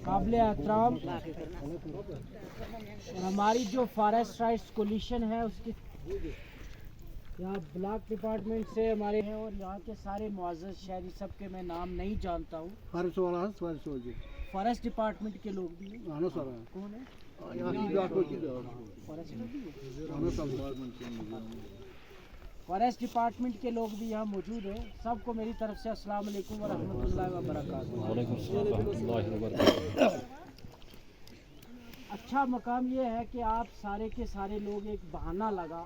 काबिल एहतराम और हमारी जो फॉरेस्ट राइट्स कोलिशन है उसके यहाँ ब्लॉक डिपार्टमेंट से हमारे हैं और यहाँ के सारे मुअज़्ज़ज़ शहरी सब के मैं नाम नहीं जानता हूँ। फॉरेस्ट डिपार्टमेंट के लोग भी हैं। कौन है? फॉरेस्ट डिपार्टमेंट के लोग भी यहाँ मौजूद हैं। सबको मेरी तरफ से अस्सलाम वालेकुम व रहमतुल्लाहि व बरकातहू। अच्छा मकाम ये है कि आप सारे के सारे लोग एक बहाना लगा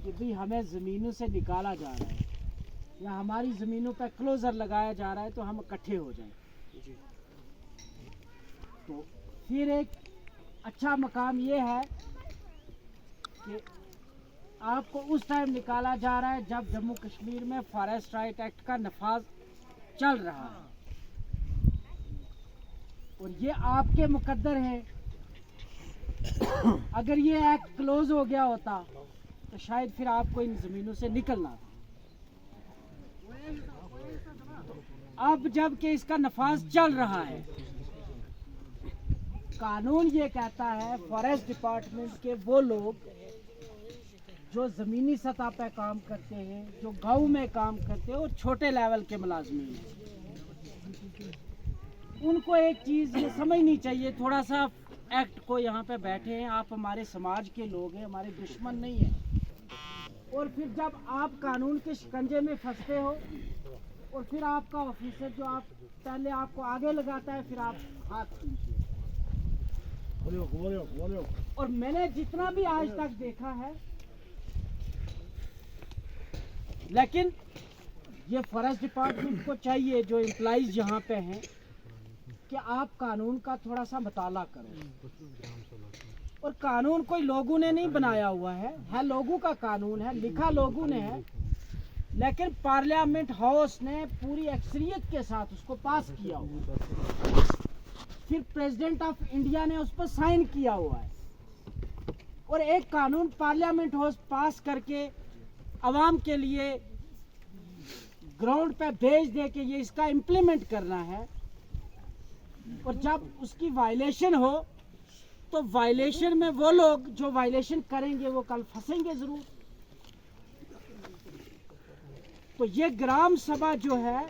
कि भाई हमें ज़मीनों से निकाला जा रहा है या हमारी ज़मीनों पर क्लोज़र लगाया जा रहा है तो हम इकट्ठे हो जाएं। तो फिर एक अच्छा मकाम ये है कि आपको उस टाइम निकाला जा रहा है जब जम्मू कश्मीर में फॉरेस्ट राइट एक्ट का नफाज चल रहा है और ये आपके मुकद्दर है। अगर ये एक्ट क्लोज हो गया होता तो शायद फिर आपको इन ज़मीनों से निकलना था। अब जब कि इसका नफाज चल रहा है, कानून ये कहता है फॉरेस्ट डिपार्टमेंट के वो लोग जो ज़मीनी सतह पे काम करते हैं, जो गांव में काम करते हैं और छोटे लेवल के मुलाजमीन हैं, उनको एक चीज़ ये समझनी चाहिए। थोड़ा सा एक्ट को यहाँ पे बैठे हैं, आप हमारे समाज के लोग हैं, हमारे दुश्मन नहीं हैं। और फिर जब आप कानून के शिकंजे में फंसते हो और फिर आपका ऑफिसर जो आप पहले आपको आगे लगाता है फिर आप हाथ खींचते हो। और मैंने जितना भी आज तक देखा है, लेकिन ये फॉरेस्ट डिपार्टमेंट को चाहिए जो एम्प्लॉइज यहाँ पे हैं कि आप कानून का थोड़ा सा मुताला करो। और कानून कोई लोगों ने नहीं बनाया हुआ है लोगों का कानून है, लिखा लोगों ने है, लेकिन पार्लियामेंट हाउस ने पूरी अक्सरियत के साथ उसको पास किया हुआ, फिर प्रेसिडेंट ऑफ इंडिया ने उस पर साइन किया हुआ है। और एक कानून पार्लियामेंट हाउस पास करके अवाम के लिए ग्राउंड पे भेज दे के ये इसका इम्प्लीमेंट करना है, और जब उसकी वायलेशन हो तो वायलेशन में वो लोग जो वायलेशन करेंगे वो कल फंसेंगे जरूर। तो ये ग्राम सभा जो है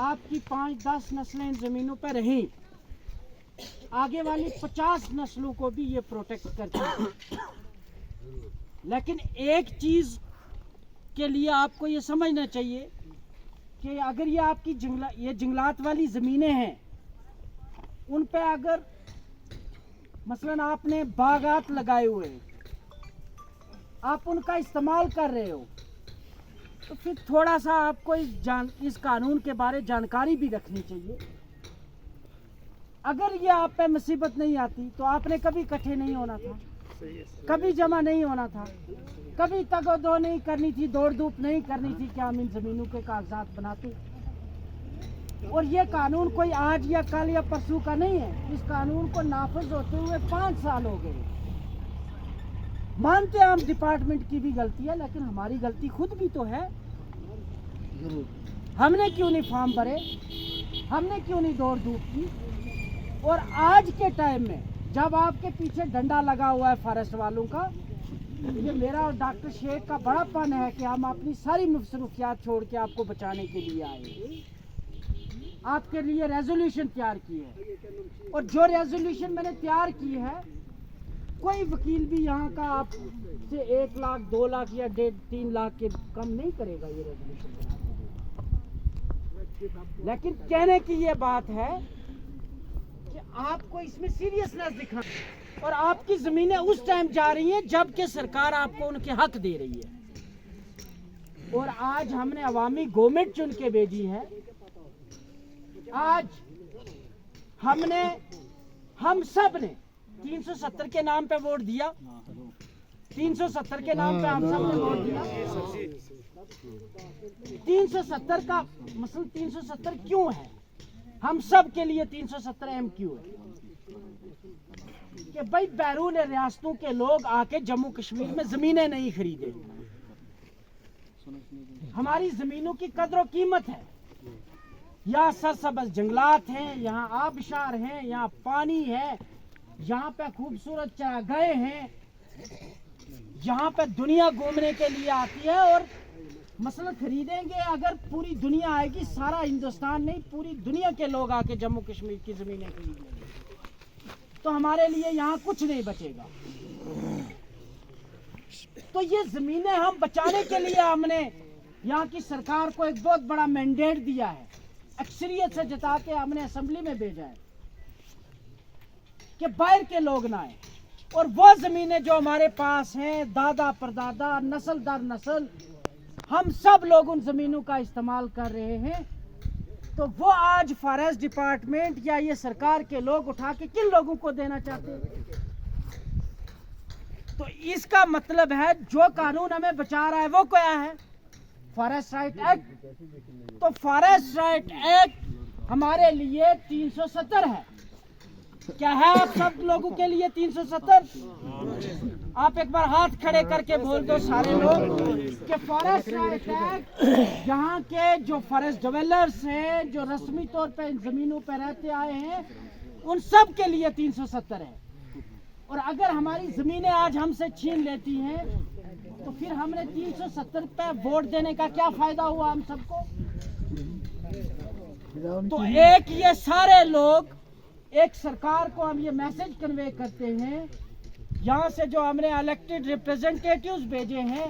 आपकी 5-10 नस्लें इन जमीनों पर रहीं, आगे वाली 50 नस्लों को भी ये प्रोटेक्ट करती है। लेकिन एक चीज के लिए आपको ये समझना चाहिए कि अगर ये आपकी जंगलात वाली ज़मीनें हैं, उन पे अगर मसलन आपने बागात लगाए हुए हैं, आप उनका इस्तेमाल कर रहे हो, तो फिर थोड़ा सा आपको इस कानून के बारे जानकारी भी रखनी चाहिए। अगर ये आप पे मुसीबत नहीं आती तो आपने कभी इकट्ठे नहीं होना था, कभी जमा नहीं होना था, कभी तगोदो नहीं करनी थी, दौड़ धूप नहीं करनी थी कि हम इन ज़मीनों के कागजात बनाते। और ये कानून कोई आज या कल या परसों का नहीं है, इस कानून को नाफिज होते हुए 5 साल हो गए। मानते हैं हम डिपार्टमेंट की भी गलती है, लेकिन हमारी गलती खुद भी तो है। हमने क्यों नहीं फॉर्म भरे, हमने क्यों नहीं दौड़ धूप की। और आज के टाइम में जब आपके पीछे डंडा लगा हुआ है फॉरेस्ट वालों का, ये मेरा और डॉक्टर शेख का बड़ापन है कि हम अपनी सारी मसरूफियात छोड़ के आपको बचाने के लिए आए, आपके लिए रेजोल्यूशन तैयार की है। और जो रेजोल्यूशन मैंने तैयार की है, कोई वकील भी यहाँ का आपसे 1 लाख 2 लाख या 1.5-3 लाख के कम नहीं करेगा ये रेजोल्यूशन। लेकिन कहने की ये बात है कि आपको इसमें सीरियसनेस दिखाना, और आपकी जमीनें उस टाइम जा रही हैं जबकि सरकार आपको उनके हक दे रही है। और आज हमने अवामी गवर्नमेंट चुन के भेजी है। आज हम सब ने 370 के नाम पे वोट दिया, 370 के नाम पे हम सब ने वोट दिया। 370 का मसला 370 क्यों है, हम सब के लिए 370 अहम क्यों है कि भाई बैरून रियासतों के लोग आके जम्मू कश्मीर में जमीनें नहीं खरीदे। हमारी जमीनों की कदर व कीमत है, यहाँ सरसब्ज जंगलात हैं, यहाँ आबशार हैं, यहाँ पानी है, यहाँ पे खूबसूरत चारागाहें हैं, यहाँ पे दुनिया घूमने के लिए आती है। और मसलन खरीदेंगे अगर पूरी दुनिया आएगी, सारा हिंदुस्तान नहीं पूरी दुनिया के लोग आके जम्मू कश्मीर की ज़मीनें खरीद लेंगे, तो हमारे लिए यहाँ कुछ नहीं बचेगा। तो ये ज़मीनें हम बचाने के लिए हमने यहाँ की सरकार को एक बहुत बड़ा मैंडेट दिया है, अक्सरियत से जता के हमने असेंबली में भेजा है कि बाहर के लोग ना आए। और वो ज़मीनें जो हमारे पास हैं, दादा परदादा नस्ल दर नस्ल हम सब लोग उन ज़मीनों का इस्तेमाल कर रहे हैं, तो वो आज फॉरेस्ट डिपार्टमेंट या ये सरकार के लोग उठा के किन लोगों को देना चाहते हैं? तो इसका मतलब है जो कानून हमें बचा रहा है वो क्या है? Forest right act. तो फॉरेस्ट राइट एक्ट हमारे लिए 370 है। क्या है आप सब लोगों के लिए 370? आप एक बार हाथ खड़े करके बोल दो सारे लोग कि फॉरेस्ट राइट एक्ट यहाँ के जो फॉरेस्ट डेवलपर्स हैं, जो रस्मी तौर पे इन जमीनों पर रहते आए हैं, उन सब के लिए 370 है। और अगर हमारी जमीनें आज हमसे छीन लेती हैं तो फिर हमने 370 पे वोट देने का क्या फायदा हुआ हम सबको? तो एक ये सारे लोग, एक सरकार को हम ये मैसेज कन्वे करते हैं, यहाँ से जो हमने इलेक्टेड रिप्रेजेंटेटिव्स भेजे हैं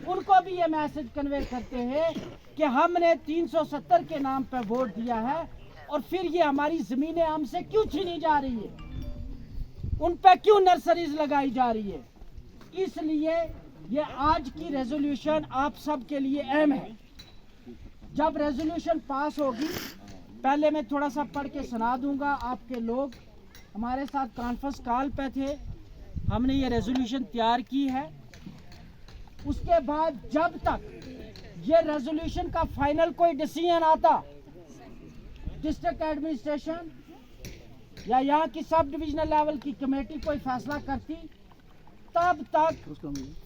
उनको भी ये मैसेज कन्वे करते हैं कि हमने 370 के नाम पे वोट दिया है और फिर ये हमारी जमीनें हमसे क्यों छीनी जा रही है, उन पे क्यों नर्सरीज लगाई जा रही है। इसलिए ये आज की रेजोल्यूशन आप सब के लिए अहम है। जब रेजोल्यूशन पास होगी, पहले मैं थोड़ा सा पढ़ के सुना दूंगा। आपके लोग हमारे साथ कॉन्फ्रेंस कॉल पे थे, हमने ये रेजोल्यूशन तैयार की है। उसके बाद जब तक ये रेजोल्यूशन का फाइनल कोई डिसीजन आता, डिस्ट्रिक्ट एडमिनिस्ट्रेशन या यहाँ की सब डिविजनल लेवल की कमेटी कोई फैसला करती, तब तक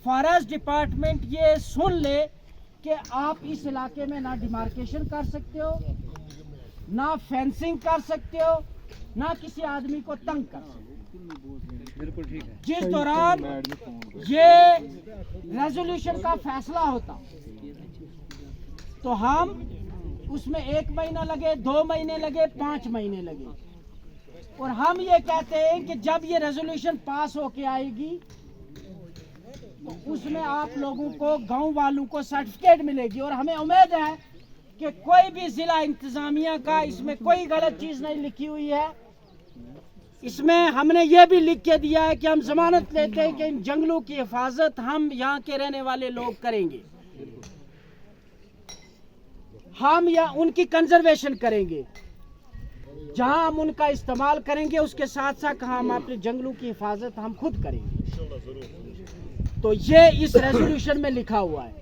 फॉरेस्ट डिपार्टमेंट ये सुन ले कि आप इस इलाके में ना डिमार्केशन कर सकते हो, ना फेंसिंग कर सकते हो, ना किसी आदमी को तंग कर सकते हो। बिल्कुल ठीक है। जिस दौरान ये रेजोल्यूशन का फैसला होता तो हम उसमें 1 महीना लगे, 2 महीने लगे, 5 महीने लगे, और हम ये कहते हैं कि जब ये रेजोल्यूशन पास होके आएगी तो उसमें आप लोगों को, गांव वालों को सर्टिफिकेट मिलेगी। और हमें उम्मीद है कि कोई भी जिला इंतजामिया का इसमें कोई गलत चीज नहीं लिखी हुई है। इसमें हमने ये भी लिख के दिया है कि हम जमानत लेते हैं कि इन जंगलों की हिफाजत हम यहाँ के रहने वाले लोग करेंगे, हम या उनकी कंजर्वेशन करेंगे, जहां हम उनका इस्तेमाल करेंगे उसके साथ साथ हम अपने जंगलों की हिफाजत हम खुद करेंगे। तो ये इस रेजोल्यूशन में लिखा हुआ है।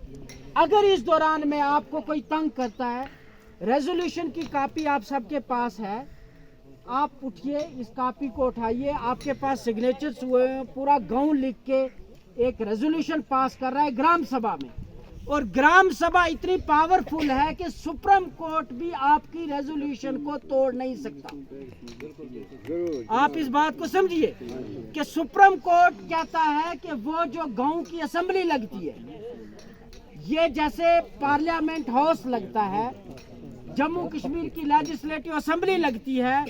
अगर इस दौरान में आपको कोई तंग करता है, रेजोल्यूशन की कॉपी आप सबके पास है, आप उठिए, इस कॉपी को उठाइए, आपके पास सिग्नेचर्स हुए हैं, पूरा गांव लिख के एक रेजोल्यूशन पास कर रहा है ग्राम सभा में, और ग्राम सभा इतनी पावरफुल है कि सुप्रीम कोर्ट भी आपकी रेजोल्यूशन को तोड़ नहीं सकता। आप इस बात को समझिए कि सुप्रीम कोर्ट कहता है कि वो जो गांव की असेंबली लगती है, ये जैसे पार्लियामेंट हाउस लगता है, जम्मू कश्मीर की लेजिस्लेटिव असेंबली लगती है,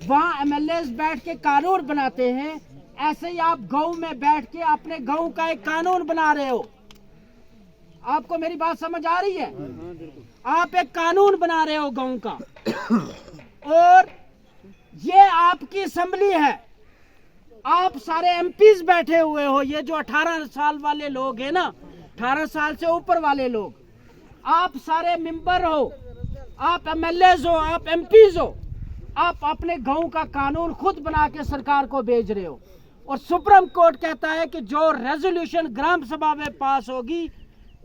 वहाँ एमएलएस बैठ के कानून बनाते हैं, ऐसे ही आप गांव में बैठ के अपने गांव का एक कानून बना रहे हो। आपको मेरी बात समझ आ रही है? आप एक कानून बना रहे हो गांव का, और ये आपकी असेंबली है, आप सारे एमपीज बैठे हुए हो। ये जो 18 साल वाले लोग हैं ना, 18 साल से ऊपर वाले लोग, आप सारे मेंबर हो, आप एमएलएज हो, आप एमपीज हो, आप अपने गांव का कानून खुद बना के सरकार को भेज रहे हो। और सुप्रीम कोर्ट कहता है कि जो रेजोल्यूशन ग्राम सभा में पास होगी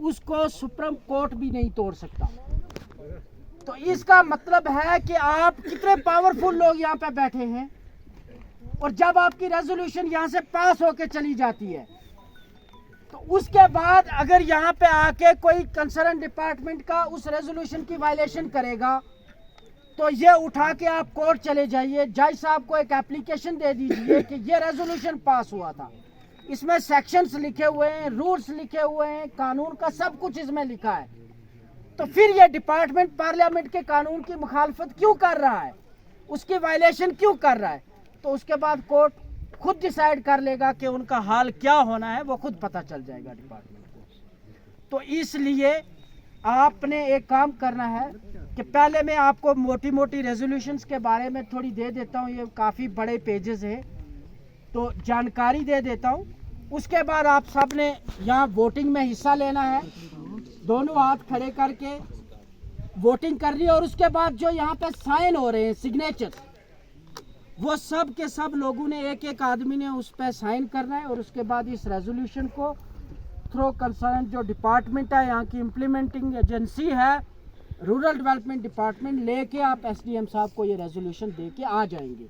उसको सुप्रीम कोर्ट भी नहीं तोड़ सकता। तो इसका मतलब है कि आप कितने पावरफुल लोग यहाँ पे बैठे हैं, और जब आपकी रेजोल्यूशन यहाँ से पास होके चली जाती है तो उसके बाद अगर यहाँ पे आके कोई कंसर्न डिपार्टमेंट का उस रेजोल्यूशन की वायलेशन करेगा तो ये उठा के आप कोर्ट चले जाइए, जज साहब को एक एप्लीकेशन दे दीजिए कि ये रेजोल्यूशन पास हुआ था, इसमें सेक्शंस लिखे हुए हैं, रूल्स लिखे हुए हैं, कानून का सब कुछ इसमें लिखा है, तो फिर ये डिपार्टमेंट पार्लियामेंट के कानून की मुखालफत क्यों कर रहा है, उसकी वायलेशन क्यों कर रहा है? तो उसके बाद कोर्ट खुद डिसाइड कर लेगा कि उनका हाल क्या होना है, वो खुद पता चल जाएगा डिपार्टमेंट को। तो इसलिए आपने एक काम करना है कि पहले मैं आपको मोटी मोटी रेजोल्यूशंस के बारे में थोड़ी दे देता हूँ, ये काफ़ी बड़े पेजेस हैं तो जानकारी दे देता हूँ। उसके बाद आप सब ने यहाँ वोटिंग में हिस्सा लेना है, दोनों हाथ खड़े करके वोटिंग करनी है, और उसके बाद जो यहाँ पे साइन हो रहे हैं सिग्नेचर, वो सब के सब लोगों ने एक एक आदमी ने उस पर साइन करना है, और उसके बाद इस रेजोल्यूशन को थ्रो कंसर्न जो डिपार्टमेंट है, यहाँ की इम्प्लीमेंटिंग एजेंसी है, रूरल डेवलपमेंट डिपार्टमेंट, लेके आप एसडीएम साहब को ये रेजोल्यूशन दे के आ जाएंगे,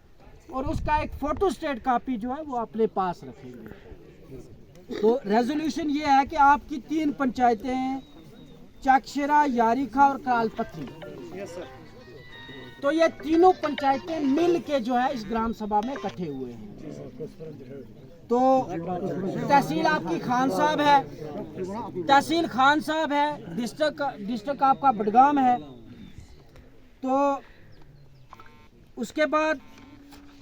और उसका एक फोटो स्टेट कॉपी जो है वो अपने पास रखेंगे। तो रेजोल्यूशन ये है कि आपकी 3 पंचायतें हैं, चकशिरा, यारिखा और कालपत्री, तो ये तीनों पंचायतें मिल के जो है इस ग्राम सभा में इकट्ठे हुए हैं। तो तहसील आपकी खान साहब है, तहसील खान साहब है, डिस्ट्रिक्ट आपका बडगाम है। तो उसके बाद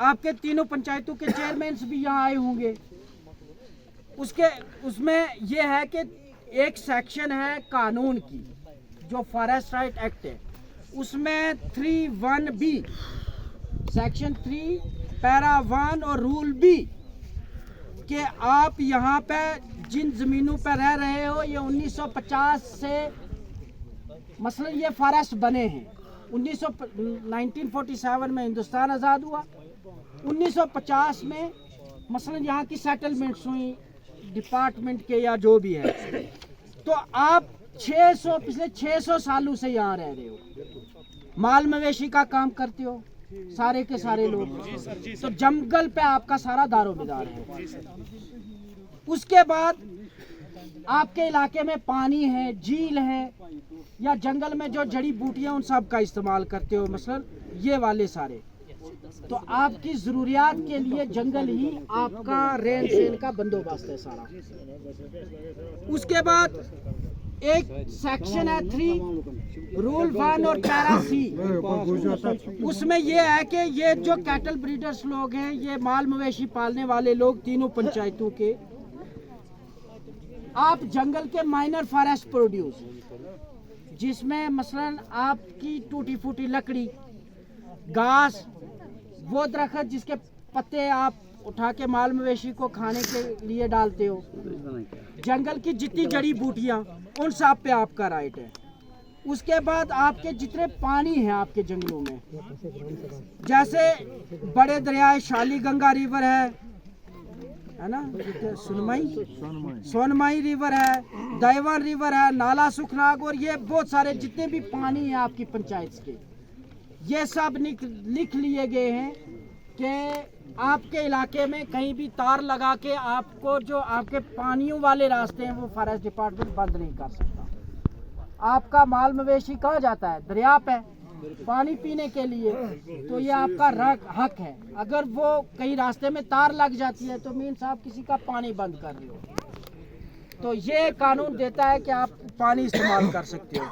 आपके तीनों पंचायतों के चेयरमैन भी यहाँ आए होंगे। उसमें यह है कि एक सेक्शन है कानून की जो फॉरेस्ट राइट एक्ट है, उसमें 3(1)B सेक्शन 3 पैरा 1 और रूल बी कि आप यहाँ पे जिन ज़मीनों पर रह रहे हो ये 1950 से मसलन ये फॉरेस्ट बने हैं। 1947 में हिंदुस्तान आज़ाद हुआ, 1950 में मसलन यहाँ की सेटलमेंट्स हुई डिपार्टमेंट के या जो भी है, तो आप पिछले 600 सालों से यहाँ रह रहे हो, माल मवेशी का काम करते हो सारे के सारे लोग, तो जंगल पे आपका सारा दारोमदार है। उसके बाद आपके इलाके में पानी है, झील है या जंगल में जो जड़ी बूटियां उन सब का इस्तेमाल करते हो, मसलन ये वाले सारे, तो आपकी ज़रूरियात के लिए जंगल ही आपका रहन सहन का बंदोबस्त है सारा। उसके बाद एक सेक्शन है 3 रूल 1 और पैरा C, उसमें ये है कि ये जो कैटल ब्रीडर्स लोग हैं, ये माल मवेशी पालने वाले लोग तीनों पंचायतों के, आप जंगल के माइनर फॉरेस्ट प्रोड्यूस जिसमें मसलन आपकी टूटी फूटी लकड़ी, घास, वो दरख्त जिसके पत्ते आप उठा के माल मवेशी को खाने के लिए डालते हो, जंगल की जितनी जड़ी बूटियां उन सब पे आपका राइट है। उसके बाद आपके जितने पानी है आपके जंगलों में, जैसे बड़े दरिया शाली गंगा रिवर है ना, सोनमाई रिवर है, दैवन रिवर है, नाला सुखनाग, और ये बहुत सारे जितने भी पानी है आपकी पंचायत के, ये सब लिख लिए गए हैं कि आपके इलाके में कहीं भी तार लगा के आपको जो आपके पानियों वाले रास्ते हैं वो फॉरेस्ट डिपार्टमेंट बंद नहीं कर सकता। आपका माल मवेशी कहाँ जाता है? दरिया पे पानी पीने के लिए, तो ये आपका हक है। अगर वो कहीं रास्ते में तार लग जाती है तो मीन्स आप किसी का पानी बंद कर रहे हो, तो ये कानून देता है कि आप पानी इस्तेमाल कर सकते हो।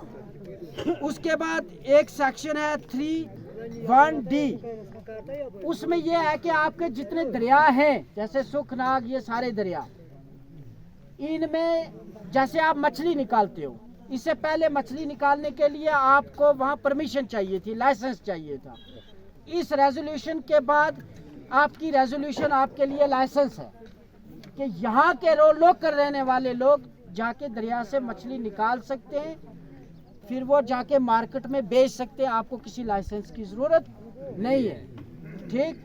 उसके बाद एक सेक्शन है 3(1)D, उसमें यह है कि आपके जितने दरिया हैं, जैसे सुखनाग, ये सारे दरिया, इनमें जैसे आप मछली निकालते हो, इससे पहले मछली निकालने के लिए आपको वहाँ परमिशन चाहिए थी, लाइसेंस चाहिए था। इस रेजोल्यूशन के बाद आपकी रेजोल्यूशन आपके लिए लाइसेंस है कि यहाँ के लोकल रहने वाले लोग जाके दरिया से मछली निकाल सकते हैं, फिर वो जाके मार्केट में बेच सकते हैं, आपको किसी लाइसेंस की ज़रूरत नहीं है। ठीक,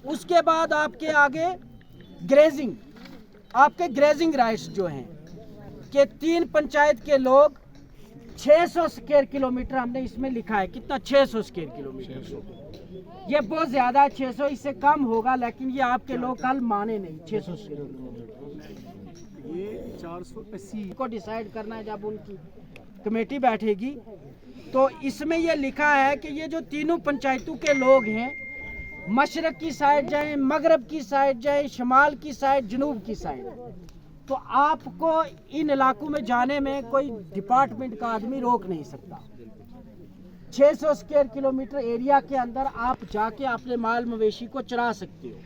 उसके बाद आपके आगे ग्रेजिंग, आपके ग्रेजिंग राइट्स जो हैं कि 3 पंचायत के लोग 600 स्क्वायर किलोमीटर, हमने इसमें लिखा है कितना, 600 स्क्वायर किलोमीटर। ये बहुत ज़्यादा है, 600 इससे कम होगा, लेकिन ये आपके लोग कल माने नहीं। 600 स्क्वायर किलोमीटर ये 480 को डिसाइड करना है जब उनकी कमेटी बैठेगी, तो इसमें ये लिखा है कि ये जो तीनों पंचायतों के लोग हैं, मशरक की साइड जाएं, मगरब की साइड जाएं, शमाल की साइड, जनूब की साइड, तो आपको इन इलाकों में जाने में कोई डिपार्टमेंट का आदमी रोक नहीं सकता। 600 स्क्वायर किलोमीटर एरिया के अंदर आप जाके अपने माल मवेशी को चरा सकते हो।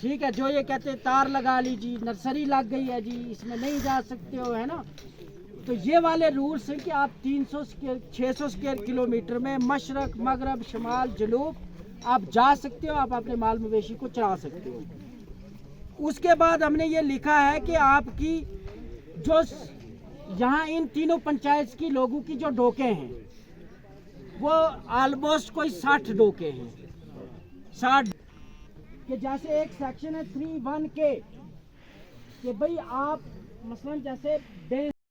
ठीक है, जो ये कहते हैं तार लगा लीजिए, नर्सरी लग गई है जी, इसमें नहीं जा सकते हो, है ना। तो ये वाले रूल्स हैं कि आप 600 स्क्वायर किलोमीटर में मशरक, मगरब, शमाल, जनूब आप जा सकते हो, आप अपने माल मवेशी को चरा सकते हो। उसके बाद हमने ये लिखा है कि आपकी जो यहाँ इन तीनों पंचायत की लोगों की जो डोके हैं वो ऑलमोस्ट कोई 60 डोके हैं। 60 कि जैसे एक सेक्शन है 3(1) के, कि भाई आप मसलन जैसे